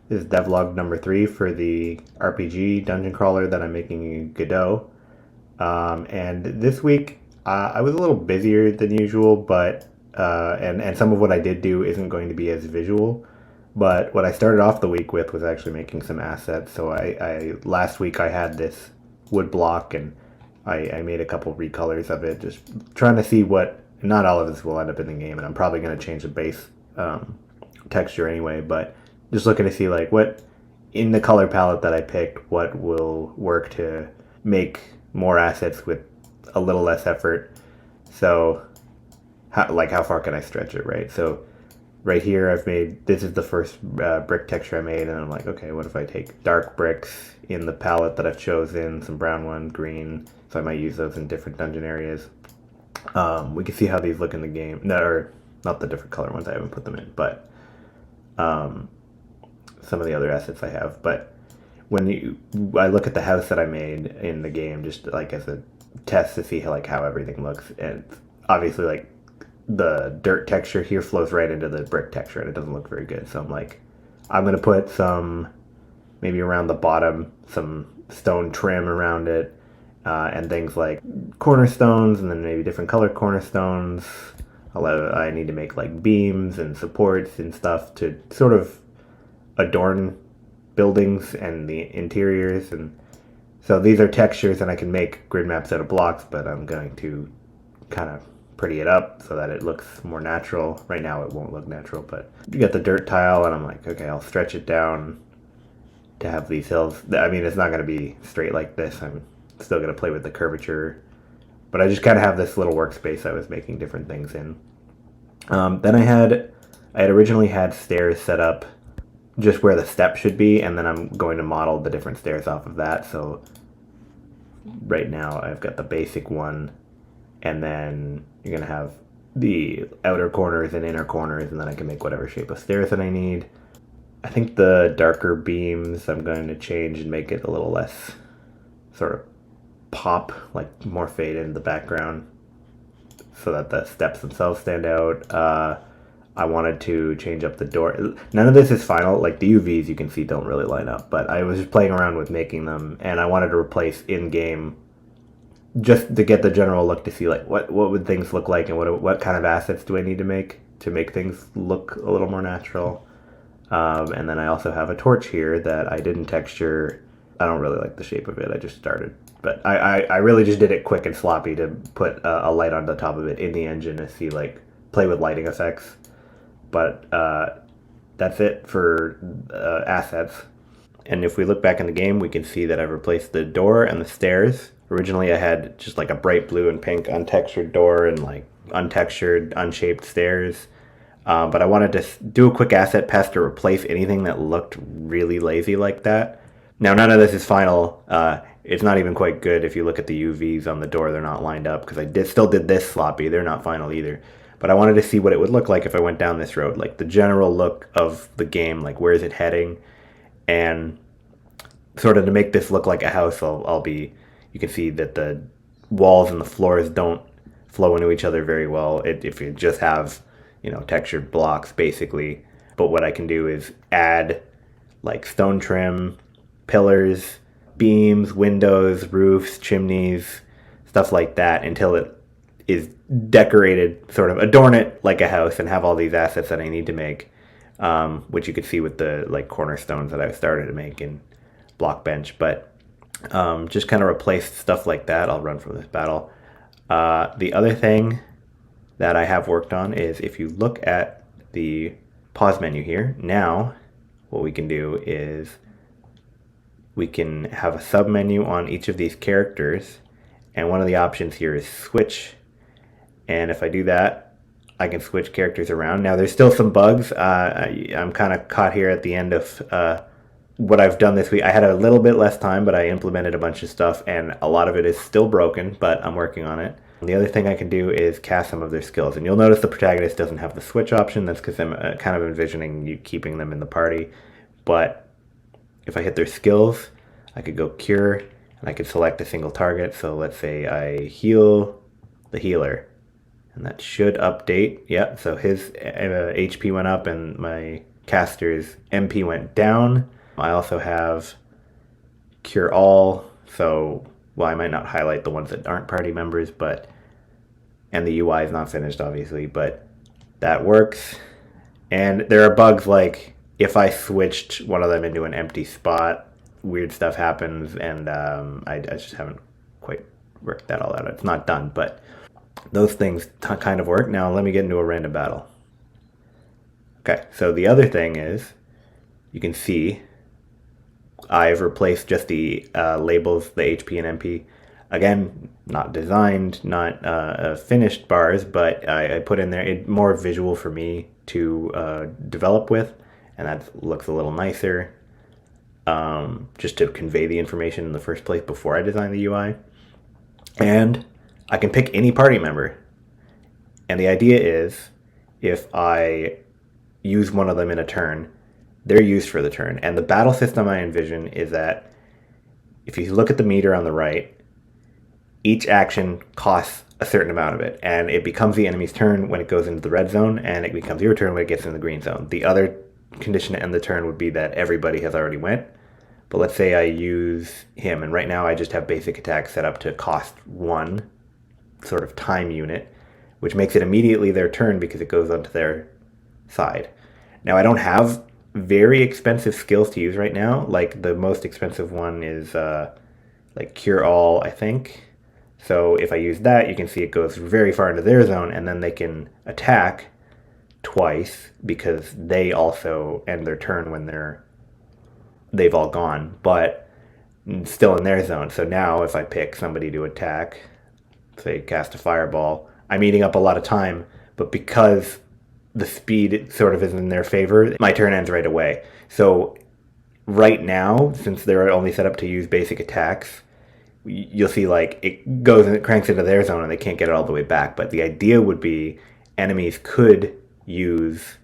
This is devlog number 3 for the RPG dungeon crawler that I'm making in Godot. And this week I was a little busier than usual, but and some of what I did do isn't going to be as visual. But what I started off the week with was actually making some assets. So I last week I had this wood block, and I made a couple recolors of it, just trying to see what. Not all of this will end up in the game, and I'm probably going to change the base texture anyway. But just looking to see like what in the color palette that I picked, what will work to make more assets with a little less effort. So how far can I stretch it, right? So right here I've made, this is the first brick texture I made, and I'm like, okay, what if I take dark bricks in the palette that I've chosen, some brown ones, green, so I might use those in different dungeon areas. We can see how these look in the game. No, or not the different color ones, I haven't put them in, but some of the other assets I have. But I look at the house that I made in the game, just like as a test to see how everything looks, and obviously like the dirt texture here flows right into the brick texture, and it doesn't look very good. So I'm like, I'm gonna put some, maybe around the bottom, some stone trim around it, and things like cornerstones, and then maybe different color cornerstones. I need to make like beams and supports and stuff to sort of adorn buildings and the interiors. And so these are textures, and I can make grid maps out of blocks, but I'm going to kind of pretty it up so that it looks more natural. Right now it won't look natural, but you got the dirt tile, and I'm like, okay, I'll stretch it down to have these hills. I mean, it's not going to be straight like this. I'm still going to play with the curvature, but I just kind of have this little workspace I was making different things in. Then I had originally had stairs set up just where the step should be, and then I'm going to model the different stairs off of that. So right now I've got the basic one, and then you're going to have the outer corners and inner corners, and then I can make whatever shape of stairs that I need. I think the darker beams I'm going to change and make it a little less sort of pop, like more fade in the background, so that the steps themselves stand out. I wanted to change up the door. None of this is final. Like the UVs you can see don't really line up, but I was just playing around with making them, and I wanted to replace in-game just to get the general look, to see like what would things look like, and what kind of assets do I need to make things look a little more natural. And then I also have a torch here that I didn't texture. I don't really like the shape of it. I just started. But I really just did it quick and sloppy to put a light on the top of it in the engine to see, like, play with lighting effects. But that's it for assets. And if we look back in the game, we can see that I've replaced the door and the stairs. Originally I had just like a bright blue and pink untextured door and like untextured, unshaped stairs. But I wanted to do a quick asset pass to replace anything that looked really lazy like that. Now, none of this is final. It's not even quite good. If you look at the UVs on the door, they're not lined up, because I still did this sloppy. They're not final either. But I wanted to see what it would look like if I went down this road, like the general look of the game, like where is it heading, and sort of to make this look like a house. You can see that the walls and the floors don't flow into each other very well. If you just have, textured blocks basically. But what I can do is add like stone trim, pillars, beams, windows, roofs, chimneys, stuff like that, until it is decorated, sort of adorn it like a house, and have all these assets that I need to make, which you could see with the like cornerstones that I started to make in Blockbench. But just kind of replace stuff like that. I'll run from this battle. The other thing that I have worked on is, if you look at the pause menu here, now what we can do is we can have a sub menu on each of these characters, and one of the options here is switch. And if I do that, I can switch characters around. Now there's still some bugs. I'm kind of caught here at the end of what I've done this week. I had a little bit less time, but I implemented a bunch of stuff, and a lot of it is still broken, but I'm working on it. The other thing I can do is cast some of their skills, and you'll notice the protagonist doesn't have the switch option. That's because I'm kind of envisioning you keeping them in the party. But if I hit their skills, I could go cure, and I could select a single target. So let's say I heal the healer, and that should update. Yeah, so his HP went up, and my caster's MP went down. I also have cure all, so, well, I might not highlight the ones that aren't party members, and the UI is not finished, obviously, but that works. And there are bugs like if I switched one of them into an empty spot, weird stuff happens, and I just haven't quite worked that all out. It's not done, but those things kind of work. Now let me get into a random battle. Okay, so the other thing is, you can see I've replaced just the labels, the HP and MP. Again, not designed, not finished bars, but I put in there more visual for me to develop with, and that looks a little nicer, just to convey the information in the first place before I design the UI. And I can pick any party member. And the idea is, if I use one of them in a turn, they're used for the turn. And the battle system I envision is that if you look at the meter on the right, each action costs a certain amount of it, and it becomes the enemy's turn when it goes into the red zone, and it becomes your turn when it gets in the green zone. The other condition to end the turn would be that everybody has already went. But let's say I use him, and right now I just have basic attack set up to cost 1 sort of time unit, which makes it immediately their turn because it goes onto their side. Now, I don't have very expensive skills to use right now. Like, the most expensive one is like Cure All, I think. So if I use that, you can see it goes very far into their zone, and then they can attack twice because they also end their turn when they've all gone, but still in their zone. So now if I pick somebody to attack, say cast a fireball, I'm eating up a lot of time, but because the speed sort of is in their favor, my turn ends right away. So right now, since they're only set up to use basic attacks, you'll see like it goes and it cranks into their zone and they can't get it all the way back. But the idea would be enemies could use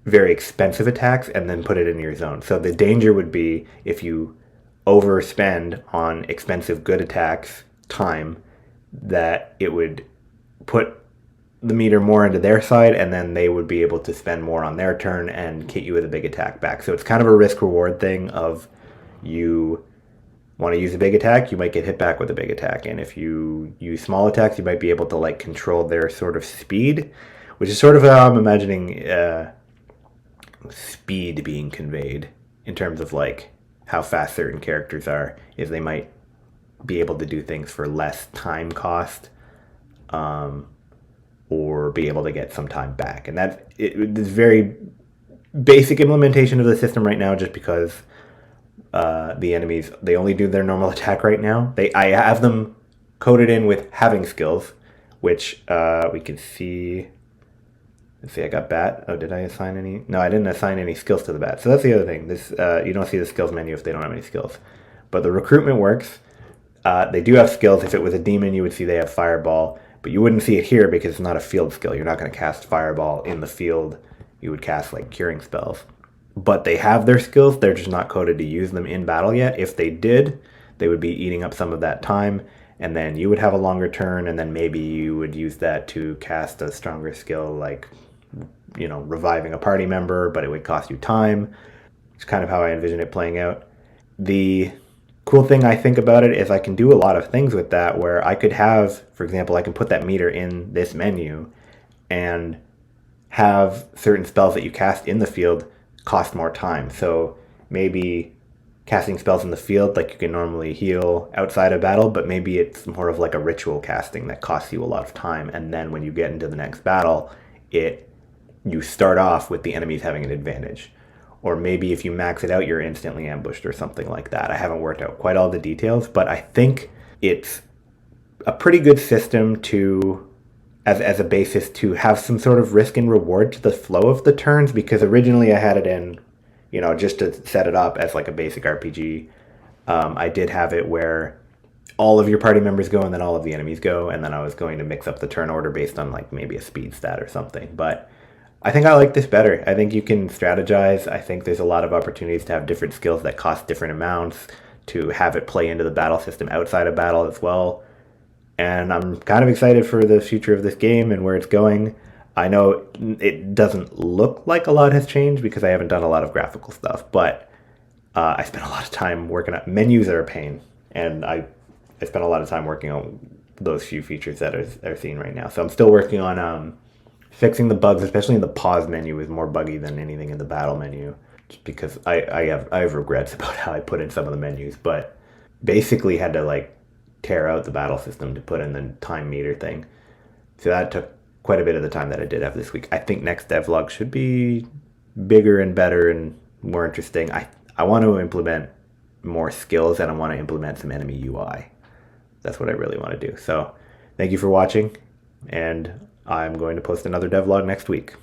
very expensive attacks and then put it in your zone. So the danger would be if you overspend on expensive good attacks time, that it would put the meter more into their side, and then they would be able to spend more on their turn and hit you with a big attack back. So it's kind of a risk-reward thing of, you want to use a big attack, you might get hit back with a big attack. And if you use small attacks, you might be able to like control their sort of speed, which is sort of how I'm imagining speed being conveyed in terms of like how fast certain characters are, is they might be able to do things for less time cost, or be able to get some time back. And that's this very basic implementation of the system right now, just because the enemies, they only do their normal attack right now. I have them coded in with having skills, which we can see. Let's see, I got bat. Oh, did I assign any? No, I didn't assign any skills to the bat. So that's the other thing. This you don't see the skills menu if they don't have any skills. But the recruitment works. They do have skills. If it was a demon, you would see they have fireball. But you wouldn't see it here because it's not a field skill. You're not going to cast fireball in the field. You would cast like curing spells. But they have their skills. They're just not coded to use them in battle yet. If they did, they would be eating up some of that time. And then you would have a longer turn. And then maybe you would use that to cast a stronger skill, like, you know, reviving a party member, but it would cost you time. It's kind of how I envision it playing out. The cool thing I think about it is I can do a lot of things with that, where I could have, for example, I can put that meter in this menu and have certain spells that you cast in the field cost more time. So maybe casting spells in the field, like you can normally heal outside of battle, but maybe it's more of like a ritual casting that costs you a lot of time. And then when you get into the next battle, you start off with the enemies having an advantage. Or maybe if you max it out, you're instantly ambushed or something like that. I haven't worked out quite all the details, but I think it's a pretty good system to, as a basis, to have some sort of risk and reward to the flow of the turns, because originally I had it in, you know, just to set it up as like a basic RPG. I did have it where all of your party members go and then all of the enemies go, and then I was going to mix up the turn order based on like maybe a speed stat or something. But I think I like this better. I think you can strategize. I think there's a lot of opportunities to have different skills that cost different amounts, to have it play into the battle system outside of battle as well. And I'm kind of excited for the future of this game and where it's going. I know it doesn't look like a lot has changed because I haven't done a lot of graphical stuff, but I spent a lot of time working on menus are a pain, and I spent a lot of time working on those few features that are seen right now. So I'm still working on fixing the bugs, especially in the pause menu is more buggy than anything in the battle menu, just because I have regrets about how I put in some of the menus, but basically had to like tear out the battle system to put in the time meter thing. So that took quite a bit of the time that I did have this week. I think next devlog should be bigger and better and more interesting. I want to implement more skills and I want to implement some enemy UI. That's what I really want to do. So thank you for watching, and I'm going to post another devlog next week.